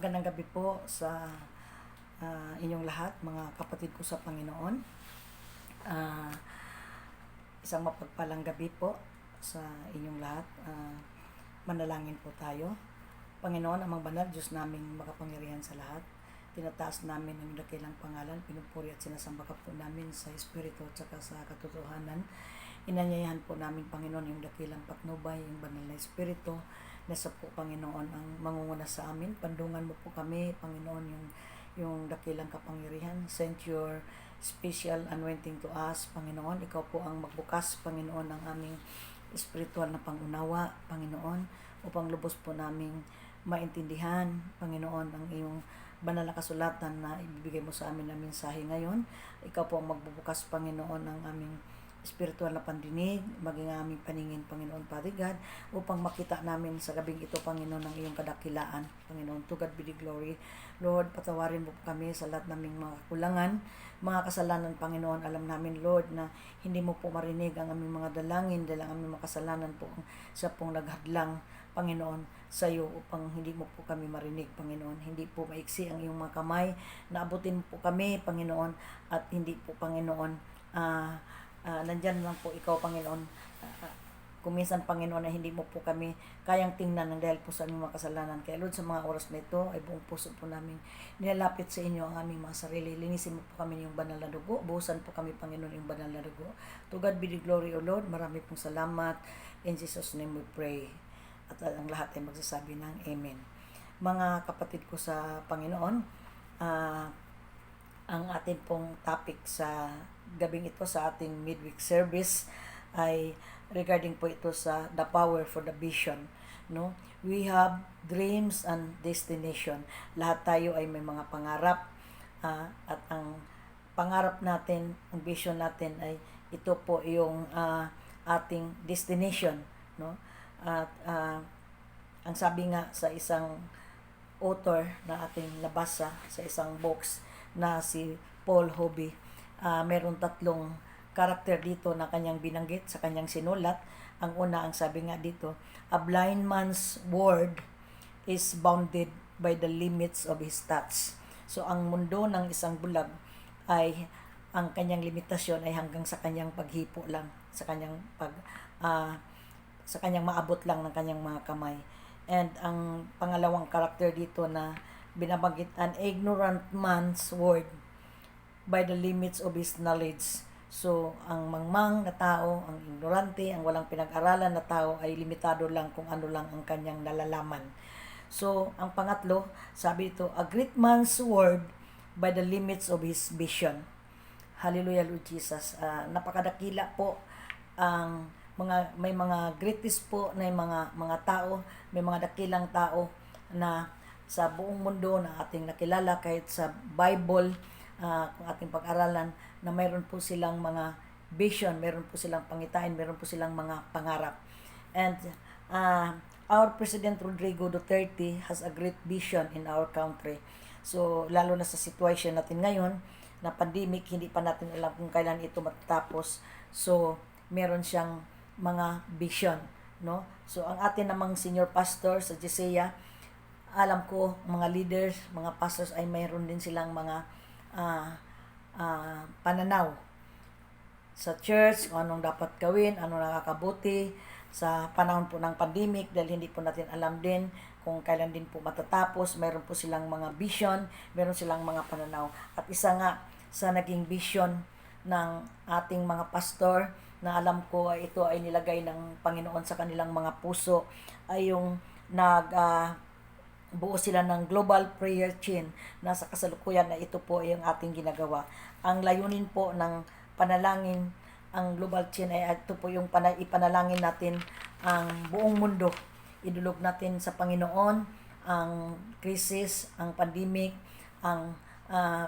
Magandang gabi po sa inyong lahat, mga kapatid ko sa Panginoon. Ah, Isang mapagpalang gabi po sa inyong lahat. Manalangin po tayo. Panginoon, amang banal, Diyos naming makapangyarihan sa lahat. Tinataas namin ang dakilang pangalan, pinupuri at sinasamba ka po namin sa Espiritu at saka sa katotohanan. Inanyayahan po namin, Panginoon, yung dakilang patnubay, yung banal na Espiritu. Nasa po, Panginoon, ang mangunguna sa amin. Pandungan mo po kami, Panginoon, yung dakilang kapangyarihan. Send your special anointing to us, Panginoon. Ikaw po ang magbukas, Panginoon, ng aming espiritual na pangunawa, Panginoon, upang lubos po naming maintindihan, Panginoon, ang iyong banal na kasulatan na ibibigay mo sa amin na mensahe ngayon. Ikaw po ang magbubukas, Panginoon, ng aming espiritual na pandinig, maging aming paningin, Panginoon, Father God, upang makita namin sa gabing ito, Panginoon, ng iyong kadakilaan. Panginoon, to God be the glory. Lord, patawarin mo po kami sa lahat naming mga kakulangan, mga kasalanan, Panginoon. Alam namin, Lord, na hindi mo po marinig ang aming mga dalangin dahil ang aming mga kasalanan po sa pong naghadlang, Panginoon, sa iyo upang hindi mo po kami marinig, Panginoon. Hindi po maiksi ang iyong mga kamay. Naabutin mo po kami, Panginoon, at hindi po, Panginoon, nandyan lang po ikaw, Panginoon. Kung minsan, Panginoon, na hindi mo po kami kayang tingnan ng dahil po sa aming mga kasalanan. Kaya, Lord, sa mga oras na ito, ay buong puso po namin nilalapit sa inyo ang aming mga sarili. Linisin mo po kami yung banal na dugo. Buhusan po kami, Panginoon, yung banal na dugo. To God be the glory, O Lord. Marami pong salamat. In Jesus' name we pray. At ang lahat ay magsasabi ng Amen. Mga kapatid ko sa Panginoon, ang ating pong topic sa gabing ito sa ating midweek service ay regarding po ito sa the power for the vision, no? We have dreams and destination. Lahat tayo ay may mga pangarap, at ang pangarap natin, ang vision natin ay ito po yung ating destination, no? At ang sabi nga sa isang author na ating nabasa sa isang books na si Paul Hobby, meron tatlong karakter dito na kanyang binanggit sa kanyang sinulat. Ang una, ang sabi nga dito, a blind man's world is bounded by the limits of his thoughts. So, ang mundo ng isang bulag ay, ang kanyang limitasyon ay hanggang sa kanyang paghipo lang, sa kanyang sa kanyang maabot lang ng kanyang mga kamay. And ang pangalawang karakter dito na binabanggit, an ignorant man's world by the limits of his knowledge. So, ang mangmang na tao, ang ignorante, ang walang pinag-aralan na tao ay limitado lang kung ano lang ang kanyang nalalaman. So, ang pangatlo, sabi ito, a great man's world by the limits of his vision. Hallelujah, Lord Jesus. Napakadakila po ang may mga greatest po na mga tao, may mga dakilang tao na sa buong mundo na ating nakilala, kahit sa Bible, kung ating pag-aralan, na mayroon po silang mga vision, mayroon po silang pangitain, mayroon po silang mga pangarap. And our President Rodrigo Duterte has a great vision in our country. So, lalo na sa situation natin ngayon, na pandemic, hindi pa natin alam kung kailan ito matatapos. So, meron siyang mga vision, no? So, ang atin namang senior pastor sa GCEA, alam ko, mga leaders, mga pastors ay mayroon din silang mga pananaw sa church, kung anong dapat gawin, ano nakakabuti sa panahon po ng pandemic, dahil hindi po natin alam din kung kailan din po matatapos. Mayroon po silang mga vision, mayroon silang mga pananaw. At isa nga sa naging vision ng ating mga pastor, na alam ko ay ito ay nilagay ng Panginoon sa kanilang mga puso, ay yung buo sila ng Global Prayer Chain na sa kasalukuyan na ito po ay ang ating ginagawa. Ang layunin po ng panalangin, ang Global Chain ay ito po yung ipanalangin natin ang buong mundo. Idulog natin sa Panginoon ang krisis, ang pandemic, ang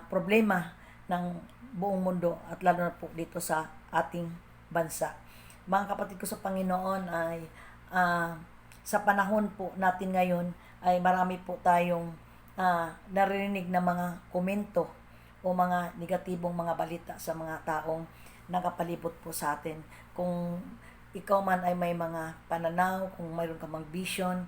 problema ng buong mundo, at lalo na po dito sa ating bansa. Mga kapatid ko sa Panginoon, ay sa panahon po natin ngayon ay marami po tayong naririnig na mga komento o mga negatibong mga balita sa mga taong nakapalibot po sa atin. Kung ikaw man ay may mga pananaw, kung mayroon ka mang vision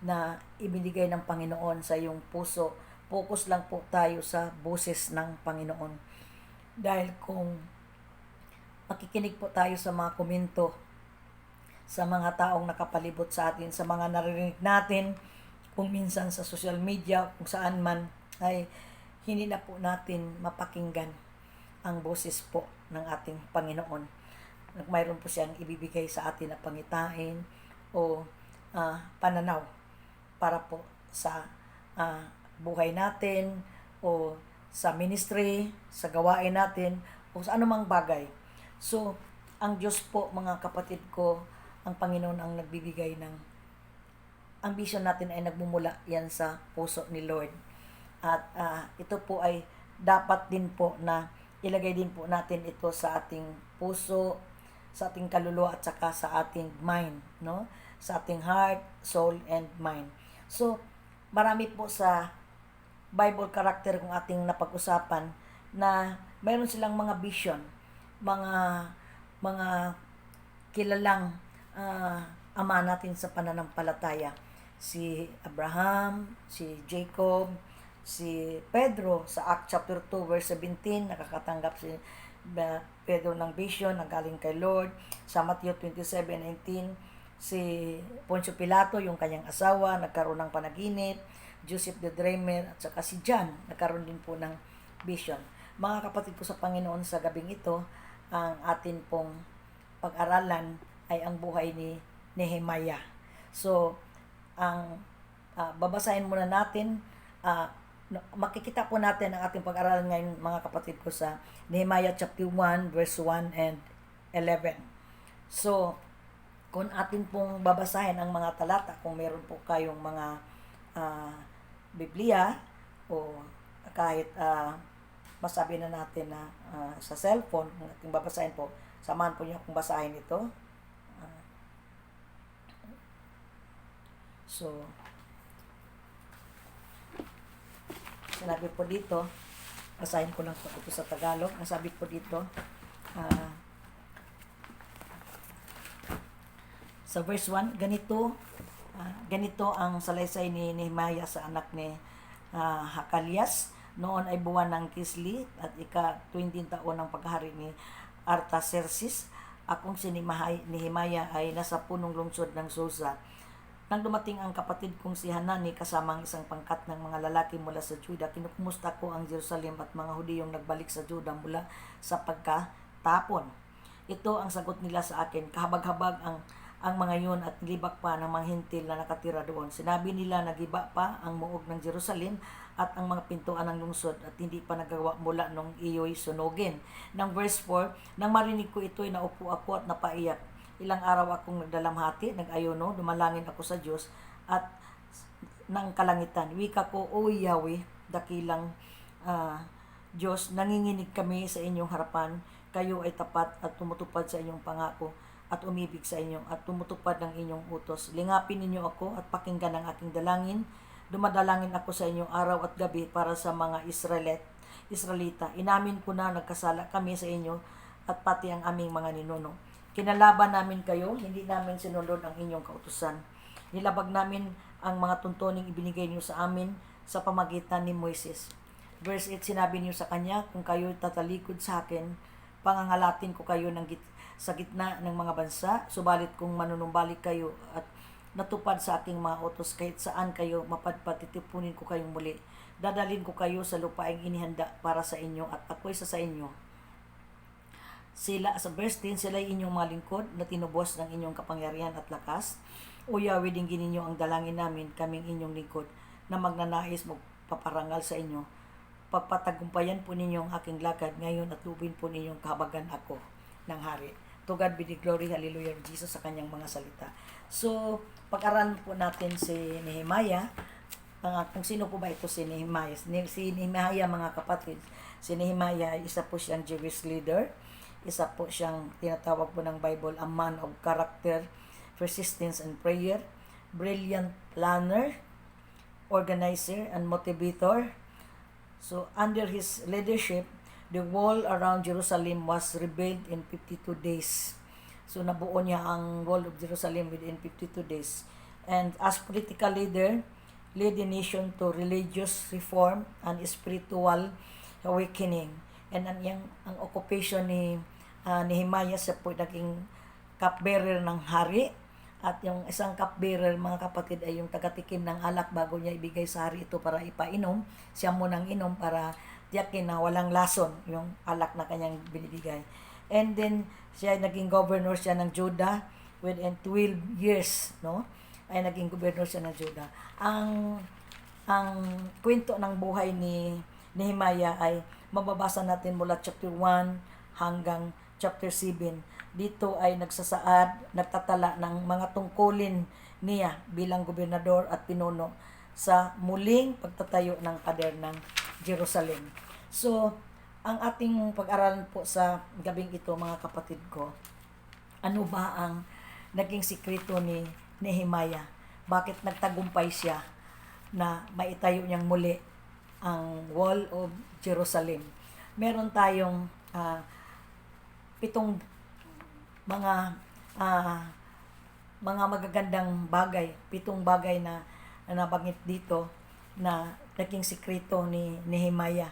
na ibinigay ng Panginoon sa iyong puso. Focus lang po tayo sa boses ng Panginoon. Dahil kung makikinig po tayo sa mga komento, sa mga taong nakapalibot sa atin, sa mga naririnig natin, kung minsan sa social media, kung saan man, ay hindi na po natin mapakinggan ang boses po ng ating Panginoon. Mayroon po siyang ibibigay sa atin na pangitain o pananaw para po sa buhay natin o sa ministry, sa gawain natin o sa anumang bagay. So, ang Diyos po, mga kapatid ko, ang Panginoon ang nagbibigay ng ang vision natin ay nagmumula yan sa puso ni Lord. At ito po ay dapat din po na ilagay din po natin ito sa ating puso, sa ating kaluluwa at saka sa ating mind, no? Sa ating heart, soul, and mind. So, marami po sa Bible character kung ating napag-usapan na mayroon silang mga vision, mga kilalang ama natin sa pananampalataya. Si Abraham, si Jacob, si Pedro sa Acts chapter 2 verse 17, nakakatanggap si Pedro ng vision na galing kay Lord. Sa Matthew 27:19, si Poncio Pilato, yung kanyang asawa, nagkaroon ng panaginip. Joseph the Dreamer at saka si John, nagkaroon din po ng vision. Mga kapatid ko sa Panginoon, sa gabing ito, ang atin pong pag-aralan ay ang buhay ni Nehemiah. So, ang babasahin muna natin, makikita po natin ang ating pag-aralan ngayon, mga kapatid ko, sa Nehemiah chapter 1 verse 1 and 11. So, kung atin pong babasahin ang mga talata, kung meron po kayong mga Biblia o kahit masabi na natin na sa cellphone, kung ating babasahin po, samahan po niyo kung basahin ito. So, sinabi po dito, basahin ko lang po ito sa Tagalog. Ang sabi po dito, sa verse 1, ganito ang salaysay ni Nehemiah sa anak ni Hakalias. Noon ay buwan ng Kisli at ika-20 taon ng paghari ni Artaxerxes. Akong si Nehemiah ay nasa punong lungsod ng Susa. Nang dumating ang kapatid kong si Hanani kasama ang isang pangkat ng mga lalaki mula sa Juda, kinukumusta ko ang Jerusalem at mga Hudiyong nagbalik sa Juda mula sa pagkatapon. Ito ang sagot nila sa akin, kahabag-habag ang mga yun at nilibak pa ng mga hintil na nakatira doon. Sinabi nila nagiba pa ang muog ng Jerusalem at ang mga pintuan ng lungsod at hindi pa nagawa mula nung iyo'y sunugin. Nang verse 4, nang marinig ko ito'y naupo ako at napaiyak. Ilang araw akong nagdalamhati, nag-ayuno, dumalangin ako sa Diyos at ng kalangitan. Wika ko, O Yahweh, dakilang Diyos, nanginginig kami sa inyong harapan. Kayo ay tapat at tumutupad sa inyong pangako at umibig sa inyo at tumutupad ng inyong utos. Lingapin ninyo ako at pakinggan ang aking dalangin. Dumadalangin ako sa inyong araw at gabi para sa mga Israelita. Inamin ko na nagkasala kami sa inyo at pati ang aming mga ninuno. Kinalaban namin kayo, hindi namin sinunod ang inyong kautusan. Nilabag namin ang mga tuntuning ibinigay niyo sa amin sa pamagitan ni Moises. Verse 8, sinabi niyo sa kanya, kung kayo tatalikod sa akin, pangangalatin ko kayo sa gitna ng mga bansa, subalit kung manunumbalik kayo at natupad sa aking mga utos, kahit saan kayo mapadpad, titipunin ko kayong muli. Dadalhin ko kayo sa lupaing inihanda para sa inyo at ako'y sa inyo. Sila, sa verse 10, sila ay inyong mga lingkod na tinubos ng inyong kapangyarihan at lakas. O Yahweh, dinggin ninyo ang dalangin namin, kaming inyong lingkod, na magnanais magpaparangal sa inyo. Pagpatagumpayan po ninyo ang aking lakad ngayon at lubin po ninyong kahabagan ako ng hari. To God be the glory, hallelujah, Jesus, sa kanyang mga salita. So, pag-aralan po natin si Nehemiah. Kung sino po ba ito si Nehemiah? Si Nehemiah, mga kapatid, si Nehemiah, isa po siyang Jewish leader. Isa po siyang tinatawag po ng Bible, a man of character, persistence and prayer, brilliant planner, organizer, and motivator. So, under his leadership, the wall around Jerusalem was rebuilt in 52 days. So, nabuo niya ang wall of Jerusalem within 52 days. and as political leader, lead the nation to religious reform and spiritual awakening. And ang occupation ni Nehemiah, siya po naging cupbearer ng hari, at yung isang cupbearer, mga kapatid, ay yung tagatikim ng alak bago niya ibigay sa hari ito para ipainom. Siya munang inom para tiyakin na walang lason yung alak na kanyang binibigay. And then siya ay naging governor siya ng Judah within 12 years, no? Ay naging governor siya ng Judah. Ang kwento ng buhay ni Nehemiah ay mababasa natin mula chapter 1 hanggang chapter 7. Dito ay nagsasaad, nagtatala ng mga tungkulin niya bilang gobernador at pinuno sa muling pagtatayo ng pader ng Jerusalem. So, ang ating pag-aralan po sa gabing ito, mga kapatid ko, ano ba ang naging sikreto ni Nehemiah? Bakit nagtagumpay siya na maitayo niyang muli ang Wall of Jerusalem? Meron tayong 7 mga magagandang bagay, 7 bagay na nabanggit dito na naging sikreto ni Nehemiah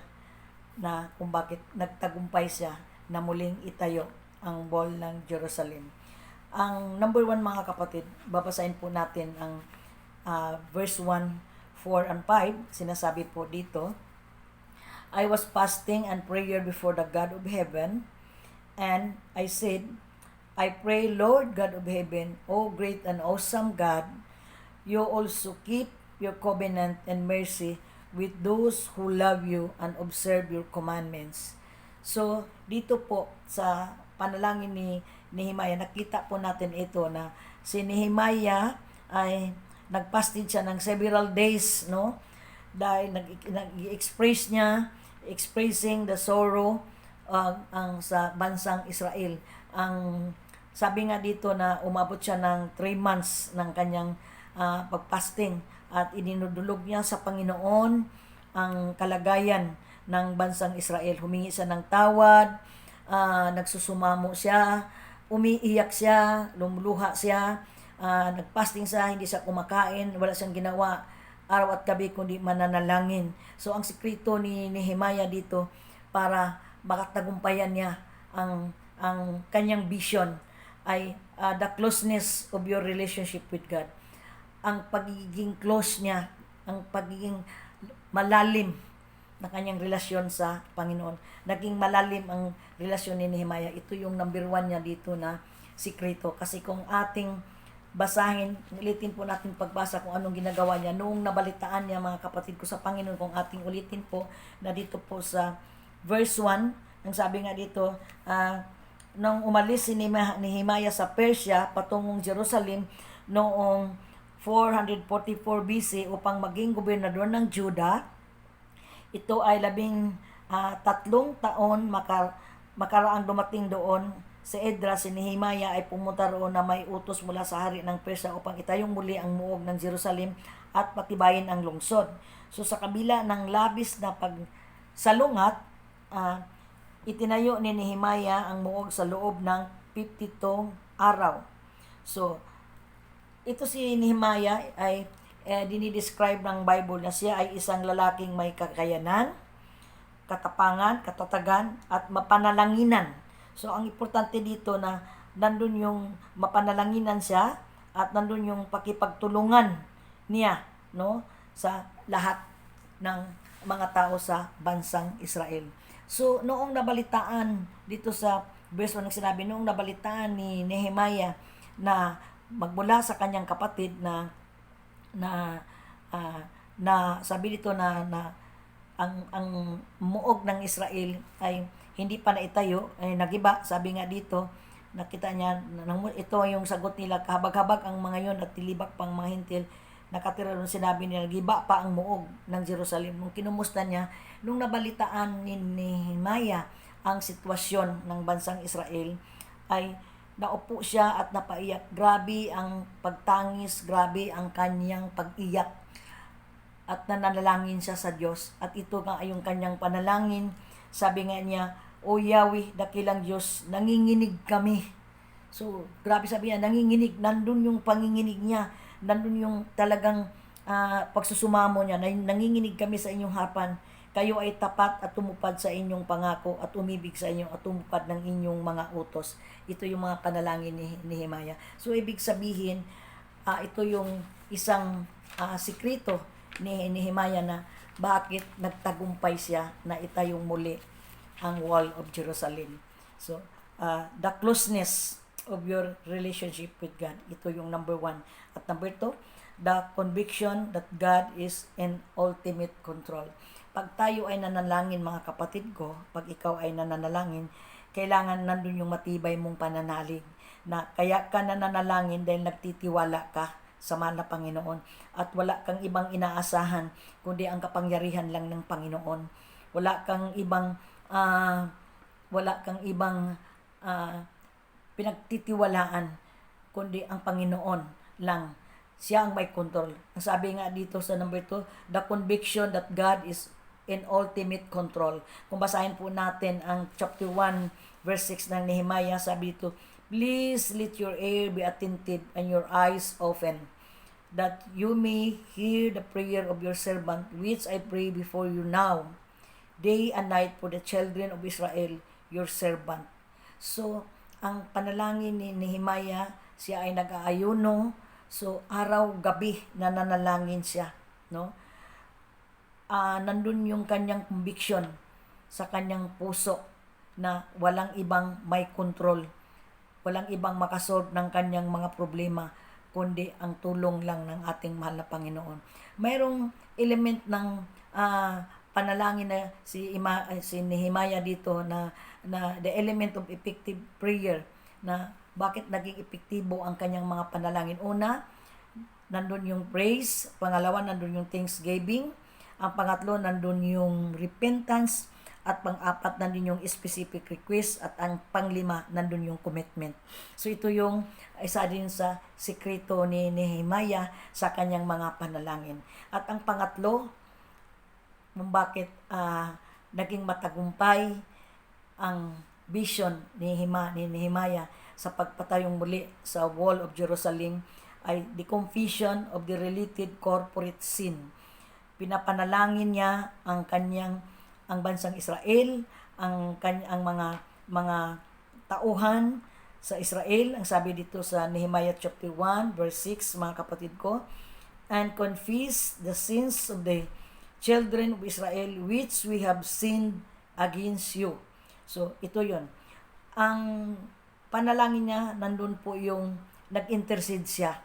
na kung bakit nagtagumpay siya na muling itayo ang Wall ng Jerusalem. Ang number 1, mga kapatid, babasahin po natin ang verse 1, 4, and 5. Sinasabi po dito, I was fasting and prayer before the God of heaven, and I said, I pray, Lord God of heaven, O great and awesome God, you also keep your covenant and mercy with those who love you and observe your commandments. So, dito po sa panalangin ni Nehemiah, nakita po natin ito na si Nehemiah ay nagpasted siya ng several days, no? Dahil nag-express niya, expressing the sorrow ang sa bansang Israel. Ang sabi nga dito na umabot siya ng 3 months ng kanyang pagpasting at ininudulog niya sa Panginoon ang kalagayan ng bansang Israel. Humingi siya ng tawad, nagsusumamo siya, umiiyak siya, lumuluha siya, nagpasting siya, hindi siya kumakain, wala siyang ginawa araw at gabi kundi mananalangin. So ang sikreto ni Nehemiah dito para makatagumpayan niya ang kanyang vision ay the closeness of your relationship with God. Ang pagiging close niya, ang pagiging malalim na kanyang relasyon sa Panginoon. Naging malalim ang relasyon ni Nehemiah. Ito yung number 1 niya dito na sikreto. Kasi kung ating basahin, ulitin po natin pagbasa kung anong ginagawa niya. Noong nabalitaan niya, mga kapatid ko sa Panginoon, kung ating ulitin po, na dito po sa verse 1, ang sabi nga dito, nung umalis si Nehemiah sa Persia patungong Jerusalem noong 444 BC upang maging gobernador ng Judah, ito ay 13 taon makaraang dumating doon sa Edra. Si Nehemiah ay pumunta roon na may utos mula sa hari ng Persia upang itayong muli ang muog ng Jerusalem at patibayin ang lungsod. So sa kabila ng labis na pagsalungat, itinayo ni Nehemiah ang muog sa loob ng 52 araw. So ito si Nehemiah ay dinidescribe ng Bible na siya ay isang lalaking may kakayanan, katapangan, katatagan, at mapanalanginan. So, ang importante dito na nandun yung mapanalanginan siya at nandun yung pakipagtulungan niya, no, sa lahat ng mga tao sa bansang Israel. So, noong nabalitaan dito sa verse 1 sinabi, noong nabalitaan ni Nehemiah na magmula sa kanyang kapatid na sabi dito na ang muog ng Israel ay hindi pa naitayo, ay nagiba. Sabi nga dito, nakita niya, ito yung sagot nila, kahabag-habag ang mga yon at tilibak pang mga hintil. Nakatira doon, sinabi nila, nagiba pa ang muog ng Jerusalem. Nung kinumusta niya, nung nabalitaan ni Nehemiah ang sitwasyon ng bansang Israel, ay naupo siya at napaiyak. Grabe ang pagtangis, grabe ang kanyang pag-iyak. At nanalangin siya sa Diyos. At ito nga ay yung kanyang panalangin. Sabi nga niya, O Yahweh, dakilang Diyos, nanginginig kami. So, grabe sabi niya, nanginginig. Nandun yung panginginig niya nandun yung talagang pagsusumamo niya, nanginginig kami sa inyong harapan, kayo ay tapat at tumupad sa inyong pangako at umibig sa inyo at tumupad ng inyong mga utos. Ito yung mga panalangin ni Nehemiah. So, ibig sabihin, ito yung isang sikreto ni Nehemiah na bakit nagtagumpay siya na itayong muli ang Wall of Jerusalem. So, the closeness of your relationship with God. Ito yung number 1. At number 2, the conviction that God is in ultimate control. Pag tayo ay nanalangin, mga kapatid ko, pag ikaw ay nananalangin, kailangan nandun yung matibay mong pananalig. Na kaya ka nananalangin dahil nagtitiwala ka sa mahal na Panginoon. At wala kang ibang inaasahan, kundi ang kapangyarihan lang ng Panginoon. Wala kang ibang pinagtitiwalaan, kundi ang Panginoon lang. Siya ang may control. Ang sabi nga dito sa number 2, the conviction that God is in ultimate control. Kung basahin po natin ang chapter 1, verse 6 ng Nehemiah, sabi dito, please let your ear be attentive and your eyes open, that you may hear the prayer of your servant, which I pray before you now, day and night for the children of Israel, your servant. So, ang panalangin ni Nehemiah, siya ay nag-aayuno. So, araw-gabi nananalangin siya, no? Nandun yung kanyang conviction sa kanyang puso na walang ibang may control, walang ibang makasolve ng kanyang mga problema, kundi ang tulong lang ng ating mahal na Panginoon. Mayroong element ng panalangin na si Nehemiah dito na the element of effective prayer, na bakit naging epektibo ang kanyang mga panalangin. Una, nandun yung praise. Pangalawa, nandun yung thanksgiving. Ang pangatlo, nandun yung repentance. At pang-apat, nandun yung specific request. At ang panglima, nandun yung commitment. So ito yung isa din sa sikreto ni Nehemiah sa kanyang mga panalangin. At ang pangatlo, kung bakit naging matagumpay ang vision ni Nehemiah sa pagpatayong muli sa Wall of Jerusalem ay the confession of the related corporate sin. Pinapanalangin niya ang bansang Israel, ang mga tauhan sa Israel. Ang sabi dito sa Nehemiah chapter 1 verse 6, mga kapatid ko, and confess the sins of the children of Israel which we have sinned against you. So, ito yon. Ang panalangin niya, nandun po yung nag-intercede siya.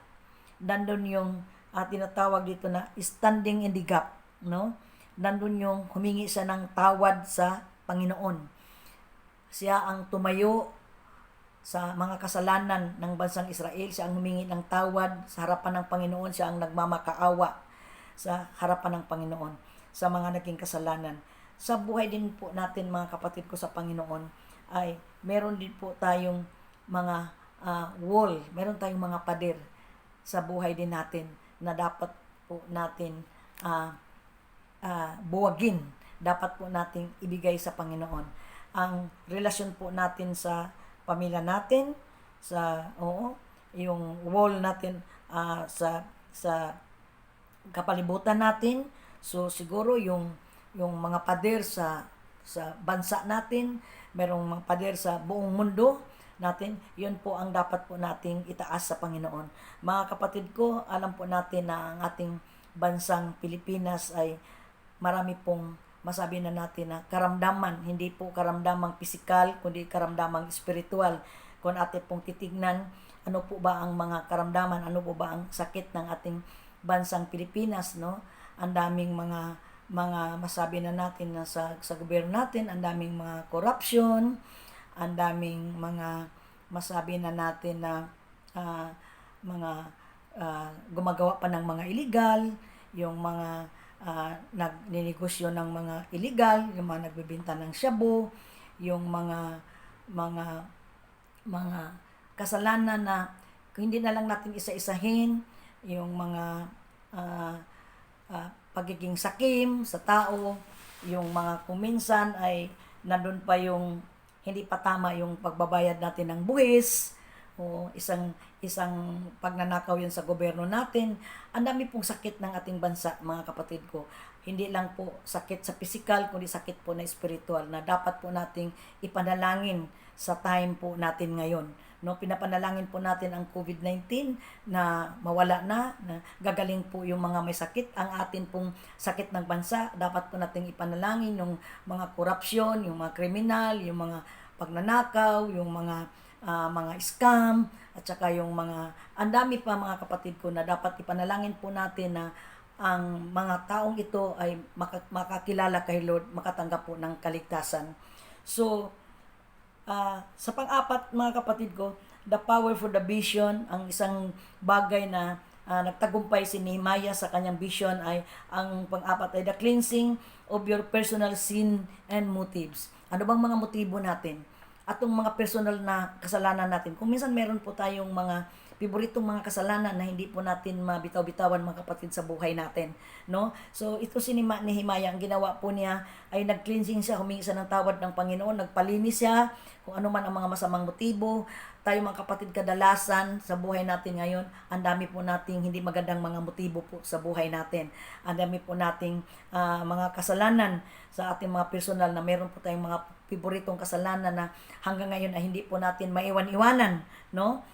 Nandun yung tinatawag dito na standing in the gap, no? Nandun yung humingi siya ng tawad sa Panginoon. Siya ang tumayo sa mga kasalanan ng bansang Israel. Siya ang humingi ng tawad sa harapan ng Panginoon. Siya ang nagmamakaawa sa harapan ng Panginoon sa mga naging kasalanan. Sa buhay din po natin, mga kapatid ko sa Panginoon, ay meron din po tayong mga wall, meron tayong mga pader sa buhay din natin na dapat po natin buwagin, dapat po natin ibigay sa Panginoon. Ang relasyon po natin sa pamilya natin, yung wall natin sa kapalibutan natin. So siguro yung mga pader sa bansa natin, merong mga pader sa buong mundo natin, yun po ang dapat po nating itaas sa Panginoon. Mga kapatid ko, alam po natin na ang ating bansang Pilipinas ay marami pong masabi na natin na karamdaman, hindi po karamdamang pisikal, kundi karamdamang spiritual. Kung atin pong titignan, ano po ba ang mga karamdaman, ano po ba ang sakit ng ating bansang Pilipinas, no? Ang daming mga masabi na natin na sa gobyerno natin, ang daming mga corruption, ang daming mga masabi na natin na gumagawa pa ng mga illegal, yung mga nagninegosyo ng mga illegal, yung mga nagbebenta ng shabu, yung mga kasalanan na hindi na lang natin isa-isahin, yung mga pagiging sakim sa tao, yung mga kuminsan ay nandun pa yung hindi pa tama yung pagbabayad natin ng buwis, o isang pagnanakaw yan sa gobyerno natin. Ang dami pong sakit ng ating bansa, mga kapatid ko. Hindi lang po sakit sa physical, kundi sakit po na spiritual na dapat po nating ipanalangin sa time po natin ngayon. No, pinapanalangin po natin ang COVID-19 na mawala na gagaling po yung mga may sakit. Ang atin pong sakit ng bansa, dapat po nating ipanalangin yung mga korupsyon, yung mga kriminal, yung mga pagnanakaw, yung mga scam, at saka yung mga, ang dami pa mga kapatid ko na dapat ipanalangin po natin na ang mga taong ito ay makakilala kay Lord, makatanggap po ng kaligtasan. So, sa pang-apat mga kapatid ko, the power for the vision, ang isang bagay na nagtagumpay si Nehemiah sa kanyang vision ay, ang pang-apat ay the cleansing of your personal sin and motives. Ano bang mga motibo natin? Atong mga personal na kasalanan natin. Kung minsan meron po tayong mga piboritong mga kasalanan na hindi po natin mabitaw-bitawan mga kapatid sa buhay natin, no? So ito si Nehemiah, ang ginawa po niya ay nag-cleansing siya, humingi siya ng tawad ng Panginoon, nagpalinis siya kung ano man ang mga masamang motibo. Tayo mga kapatid, kadalasan sa buhay natin ngayon, ang dami po nating hindi magandang mga motibo po sa buhay natin. Ang dami po nating mga kasalanan sa ating mga personal na meron po tayong mga piboritong kasalanan na hanggang ngayon ay hindi po natin maiwan-iwanan, no?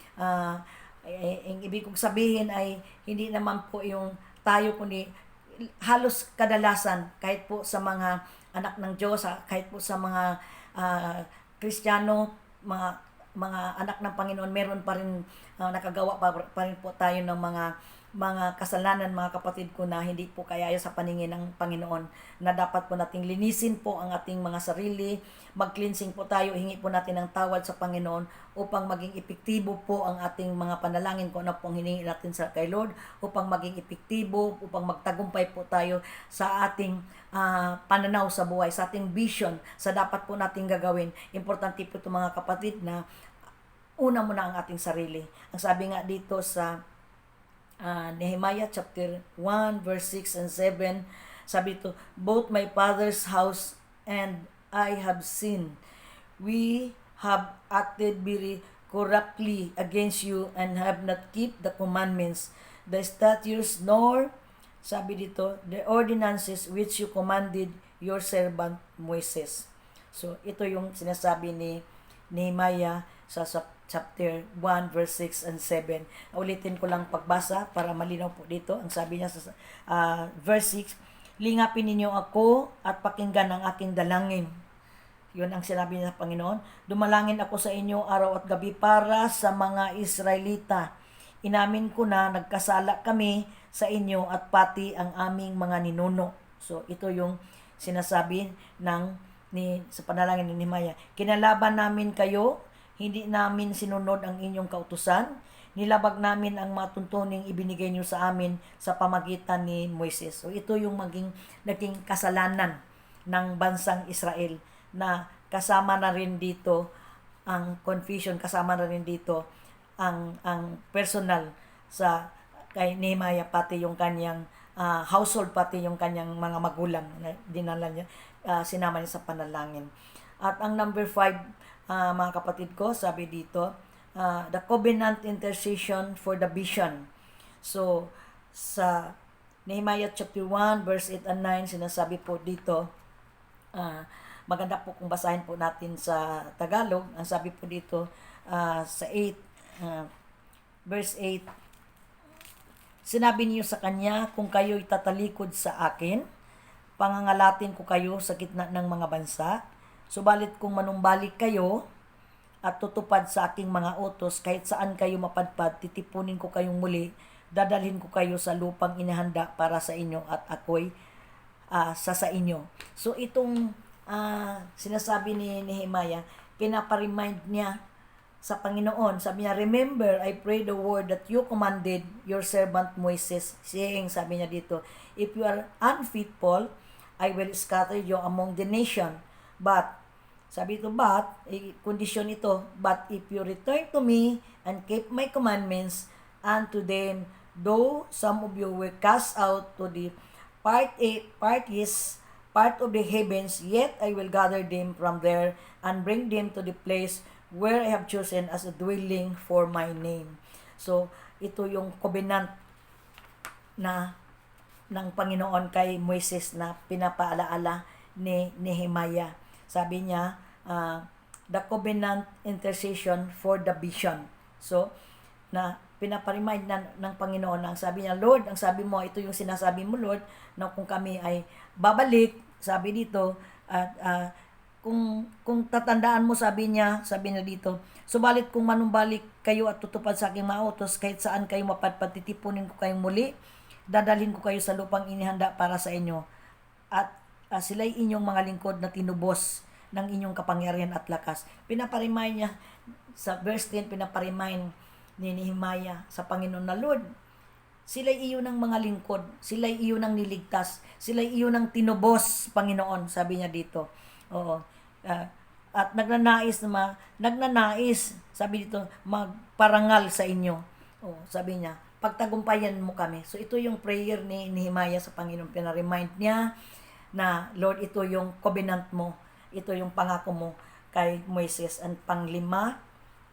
Ang ibig kong sabihin ay hindi naman po yung tayo, kundi halos kadalasan kahit po sa mga anak ng Diyos, kahit po sa mga Kristiyano, mga anak ng Panginoon, meron pa rin nakagawa pa rin po tayo ng mga kasalanan mga kapatid ko na hindi po kaya sa paningin ng Panginoon, na dapat po nating linisin po ang ating mga sarili, mag-cleansing po tayo, hingi po natin ng tawad sa Panginoon upang maging epektibo po ang ating mga panalangin kung ano pong hiningi natin sa kay Lord, upang maging epektibo, upang magtagumpay po tayo sa ating pananaw sa buhay, sa ating vision, sa dapat po nating gagawin. Importante po ito mga kapatid na una muna ang ating sarili. Ang sabi nga dito sa Nehemiah chapter 1 verse 6 and 7, sabi ito, both my father's house and I have sinned. We have acted very corruptly against you and have not kept the commandments, the statutes, nor, sabi dito, the ordinances which you commanded your servant Moses. So ito yung sinasabi ni Nehemiah sa chapter 1 verse 6 and 7. Ulitin ko lang pagbasa para malinaw po dito. Ang sabi niya sa verse 6, lingapin ninyo ako at pakinggan ang aking dalangin. Yun ang sinabi niya sa Panginoon. Dumalangin ako sa inyo araw at gabi para sa mga Israelita. Inamin ko na nagkasala kami sa inyo at pati ang aming mga ninuno. So ito yung sinasabi sa panalangin ni Nehemiah. Kinalaban namin kayo, hindi namin sinunod ang inyong kautusan. Nilabag namin ang mga tuntuning ibinigay niyo sa amin sa pamagitan ni Moises. So ito yung naging kasalanan ng bansang Israel, na kasama na rin dito ang confusion, kasama na rin dito ang personal sa kay Nehemiah, pati yung kanyang household, pati yung kanyang mga magulang na dinala niya, sinama niya sa panalangin. At ang number 5, mga kapatid ko, sabi dito, the covenant intercession for the vision. So, sa Nehemiah chapter 1, verse 8 and 9, sinasabi po dito, maganda po kung basahin po natin sa Tagalog. Ang sabi po dito, sa 8, verse 8, sinabi niyo sa kanya, kung kayo'y tatalikod sa akin, pangangalatin ko kayo sa gitna ng mga bansa. Subalit kung manumbalik kayo at tutupad sa aking mga utos, kahit saan kayo mapadpad, titipunin ko kayong muli, dadalhin ko kayo sa lupang inihanda para sa inyo at ako'y sa inyo. So itong sinasabi ni Nehemiah, pinaparemind niya sa Panginoon. Sabi niya, remember, I pray the word that you commanded your servant Moses, saying, sabi niya dito, if you are unfaithful, I will scatter you among the nation. But sabi ito, kondisyon ito, but if you return to me and keep my commandments, and to them, though some of you were cast out to the part of the heavens, yet I will gather them from there and bring them to the place where I have chosen as a dwelling for my name. So, ito yung covenant na ng Panginoon kay Moises na pinapaalaala ni Nehemiah. Sabi niya, the covenant intercession for the vision. So, na pinaparemind ng Panginoon ang sabi niya, Lord, ang sabi mo, ito yung sinasabi mo, Lord, na kung kami ay babalik, sabi dito, at kung tatandaan mo, sabi niya dito, subalit kung manumbalik kayo at tutupad sa aking mautos, kahit saan kayo mapadpad, titipunin ko kayong muli, dadalhin ko kayo sa lupang inihanda para sa inyo, at sila'y inyong mga lingkod na tinubos ng inyong kapangyarihan at lakas. Pinaparemind niya, sa verse 10, pinaparemind ni Nehemiah sa Panginoon na, Lord, sila'y iyo ng mga lingkod, sila'y iyo ng niligtas, sila'y iyo ng tinubos, Panginoon, sabi niya dito. Oo. At nagnanais, sabi dito, magparangal sa inyo. Oo, sabi niya, pagtagumpayan mo kami. So ito yung prayer ni Nehemiah sa Panginoon. Pinaremind niya na, Lord, ito yung covenant mo, ito yung pangako mo kay Moises. And pang-5,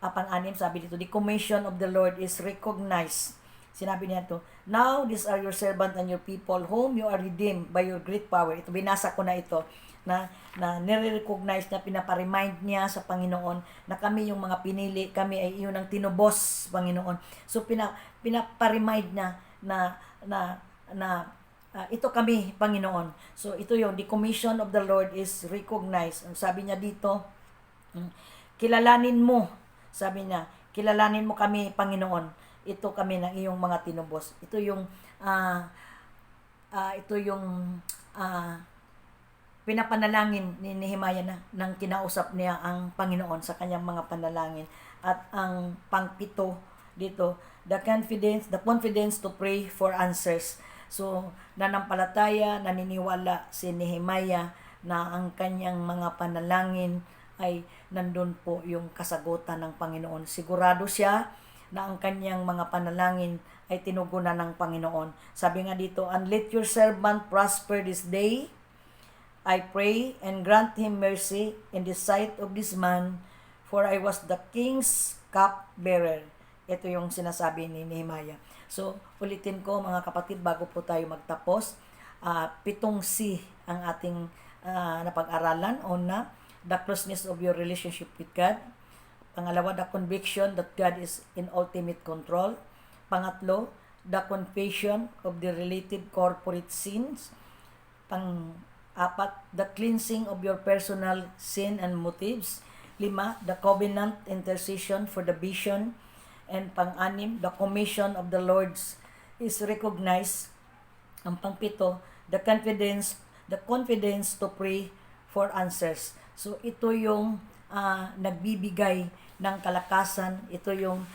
pang-6, sabi dito, the commission of the Lord is recognized. Sinabi niya ito, now these are your servant and your people whom you are redeemed by your great power. Ito, binasa ko na ito, na nire-recognize niya, pinaparemind niya sa Panginoon na kami yung mga pinili, kami ay iyon ang tinubos, Panginoon. So pinaparemind niya na ito kami, Panginoon. So ito yung the commission of the Lord is recognized. Sabi niya dito, kilalanin mo, sabi niya, kilalanin mo kami, Panginoon. Ito kami ng iyong mga tinubos. Ito yung pinapanalangin ni Nehemiah na nang kinausap niya ang Panginoon sa kanyang mga panalangin. At ang pang-7 dito, the confidence to pray for answers. So, nanampalataya, naniniwala si Nehemiah na ang kanyang mga panalangin ay nandun po yung kasagutan ng Panginoon. Sigurado siya na ang kanyang mga panalangin ay tinugunan ng Panginoon. Sabi nga dito, and let your servant prosper this day, I pray, and grant him mercy in the sight of this man, for I was the king's cupbearer. Ito yung sinasabi ni Nehemiah. So, ulitin ko mga kapatid, bago po tayo magtapos, 7 C ang ating napag-aralan. Una, the closeness of your relationship with God. Pangalawa, the conviction that God is in ultimate control. Pangatlo, the confession of the related corporate sins. Pang-apat, the cleansing of your personal sin and motives. 5, the covenant intercession for the vision. And pang-6, the commission of the Lord's is recognized. Ang pang-7, the confidence to pray for answers. So ito yung nagbibigay ng kalakasan, ito yung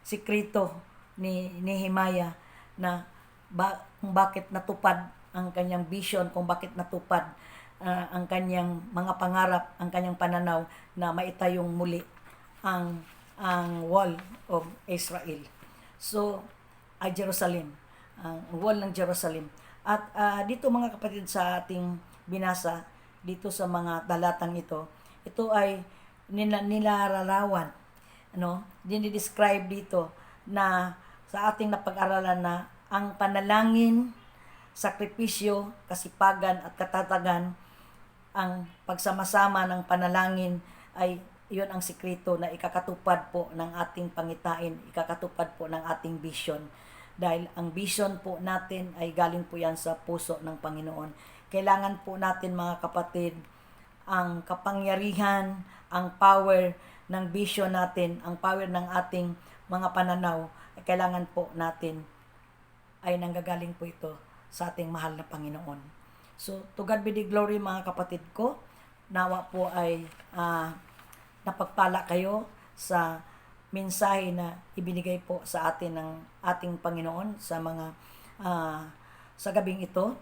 sikreto ni Nehemiah na kung bakit natupad ang kanyang vision, kung bakit natupad ang kanyang mga pangarap, ang kanyang pananaw na maitayong muli ang wall of Israel. So, Jerusalem, ang wall ng Jerusalem. At dito mga kapatid sa ating binasa, dito sa mga talatang ito ay nilalarawan, dinidescribe dito na sa ating napag-aralan na ang panalangin, sakripisyo, kasipagan at katatagan, ang pagsama-sama ng panalangin ay iyon ang sikreto na ikakatupad po ng ating pangitain, ikakatupad po ng ating vision. Dahil ang vision po natin ay galing po yan sa puso ng Panginoon. Kailangan po natin mga kapatid, ang kapangyarihan, ang power ng vision natin, ang power ng ating mga pananaw, ay kailangan po natin ay nanggagaling po ito sa ating mahal na Panginoon. So, to God be the glory mga kapatid ko. Nawa po ay napagpala kayo sa mensahe na ibinigay po sa atin ng ating Panginoon sa mga sa gabing ito,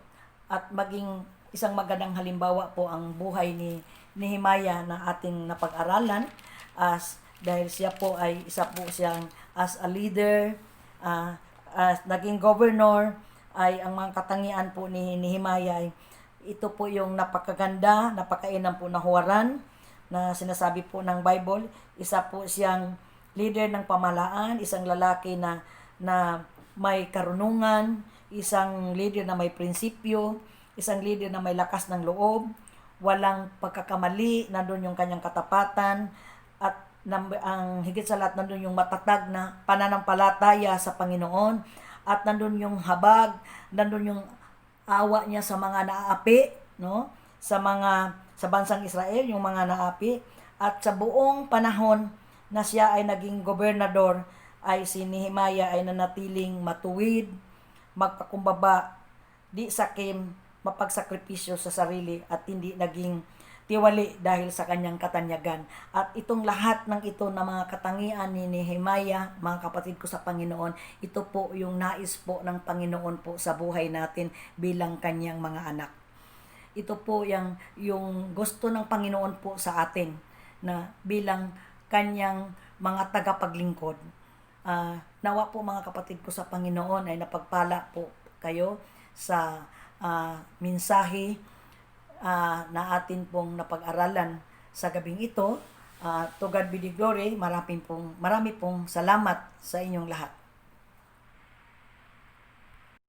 at maging isang magandang halimbawa po ang buhay ni Nehemiah na ating napag-aralan, dahil siya po ay isa po siyang as a leader, as naging governor, ay ang mga katangian po ni Nehemiah ay ito po yung napakaganda, napakainam po na huwaran, na sinasabi po ng Bible. Isa po siyang leader ng pamahalaan, isang lalaki na may karunungan, isang leader na may prinsipyo, isang leader na may lakas ng loob, walang pagkakamali, nandun yung kanyang katapatan, at ang higit sa lahat nandun yung matatag na pananampalataya sa Panginoon, at nandun yung habag, nandun yung awa niya sa mga naaapi, no? Sa bansang Israel, yung mga naapi, at sa buong panahon na siya ay naging gobernador, ay si Nehemiah ay nanatiling matuwid, magpakumbaba, di sakim, mapagsakripisyo sa sarili, at hindi naging tiwali dahil sa kanyang katanyagan. At itong lahat ng ito na mga katangian ni Nehemiah, mga kapatid ko sa Panginoon, ito po yung nais po ng Panginoon po sa buhay natin bilang kanyang mga anak. Ito po yung gusto ng Panginoon po sa atin na bilang kanyang mga tagapaglingkod. Nawa po mga kapatid ko sa Panginoon ay napagpala po kayo sa mensahe na atin pong napag-aralan sa gabing ito. To God be the glory. Marami pong salamat sa inyong lahat.